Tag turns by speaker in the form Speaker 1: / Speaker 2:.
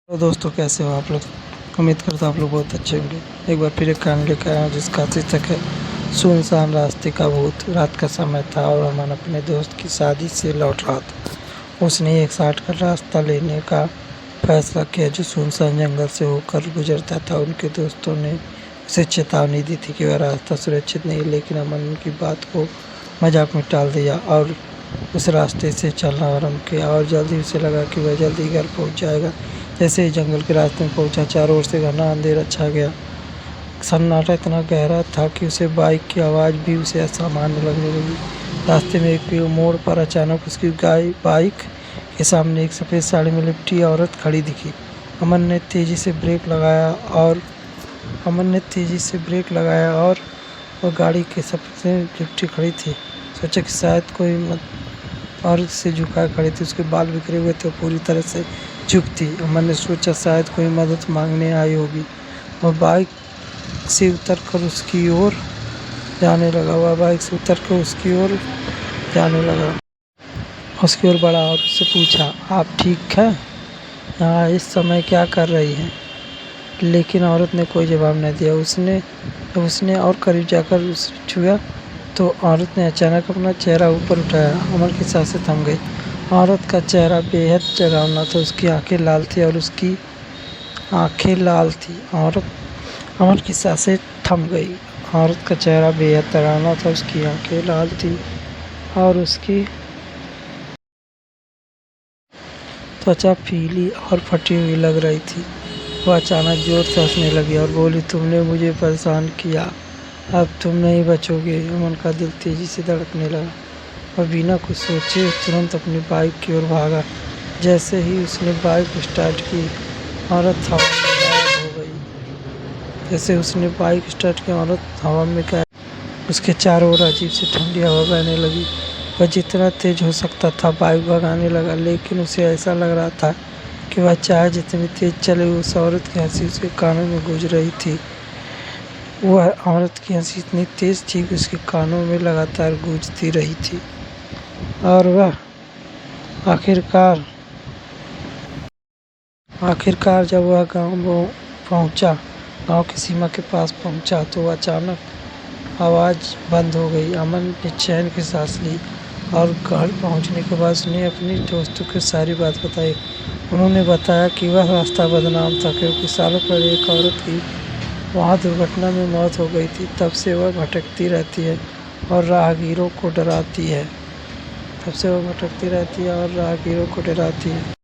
Speaker 1: तो दोस्तों कैसे हो आप लोग। उम्मीद करता हूँ आप लोग बहुत अच्छे होंगे। एक बार फिर एक कहानी लेकर आया हूँ जिसका शीर्षक है सुनसान रास्ते का भूत। रात का समय था और अमन अपने दोस्त की शादी से लौट रहा था। उसने एक शॉर्टकट रास्ता लेने का फैसला किया जो सुनसान जंगल से होकर गुजरता था। उनके दोस्तों ने उसे चेतावनी दी थी कि वह रास्ता सुरक्षित नहीं, लेकिन अमन उनकी बात को मजाक में टाल दिया और उस रास्ते से चलना आरंभ किया। और जल्दी उसे लगा कि वह जल्दी घर पहुंच जाएगा। जैसे ही जंगल के रास्ते में पहुंचा, चारों ओर से घना अंधेरा छा गया। सन्नाटा इतना गहरा था कि उसे बाइक की आवाज़ भी उसे असामान्य लगने लगी। रास्ते में एक मोड़ पर अचानक उसकी बाइक के सामने एक सफ़ेद साड़ी में लिपटी औरत खड़ी दिखी। अमन ने तेज़ी से ब्रेक लगाया और वह गाड़ी के सबसे लिपटी खड़ी थी। सोचा कि शायद कोई औरत से झुकाए खड़ी थी। उसके बाल बिखरे हुए थे, पूरी तरह से झुक थी। अमन ने सोचा शायद कोई मदद मांगने आई होगी। वह बाइक से उतरकर उसकी ओर जाने लगा। उसकी ओर बढ़ा और उससे पूछा, आप ठीक हैं? यहाँ इस समय क्या कर रही हैं? लेकिन औरत ने कोई जवाब नहीं दिया। उसने और करीब जाकर उसे छुआ तो औरत ने अचानक अपना चेहरा ऊपर उठाया। अमन की सांसें थम गई। औरत का चेहरा बेहद डरावना था। उसकी आंखें लाल थी। अमन की सांसें थम गई। औरत का चेहरा बेहद डरावना था। उसकी आंखें लाल थी और उसकी त्वचा पीली और फटी हुई लग रही थी। वह अचानक जोर से हंसने लगी और बोली, तुमने मुझे परेशान किया, अब तुम नहीं बचोगे। अमन का दिल तेजी से धड़कने लगा। वह बिना कुछ सोचे तुरंत अपनी बाइक की ओर भागा। जैसे ही उसने बाइक स्टार्ट की, औरत हवा में गायब हो गई। उसके चारों ओर अजीब सी ठंडी हवा बहने लगी। वह जितना तेज हो सकता था बाइक भगाने लगा, लेकिन उसे ऐसा लग रहा था कि वह चाहे जितनी तेज चले, उस औरत की हंसी उसके कानों में गूंज रही थी। वह औरत की हंसी इतनी तेज थी कि उसके कानों में लगातार गूंजती रही थी। और वह आखिरकार जब वह गांव की सीमा के पास पहुंचा तो अचानक आवाज़ बंद हो गई। अमन ने चैन की सांस ली और घर पहुंचने के बाद उसने अपने दोस्तों को सारी बात बताई। उन्होंने बताया कि वह रास्ता बदनाम था क्योंकि सालों पहले एक औरत की वहाँ दुर्घटना में मौत हो गई थी। तब से वह भटकती रहती है और राहगीरों को डराती है।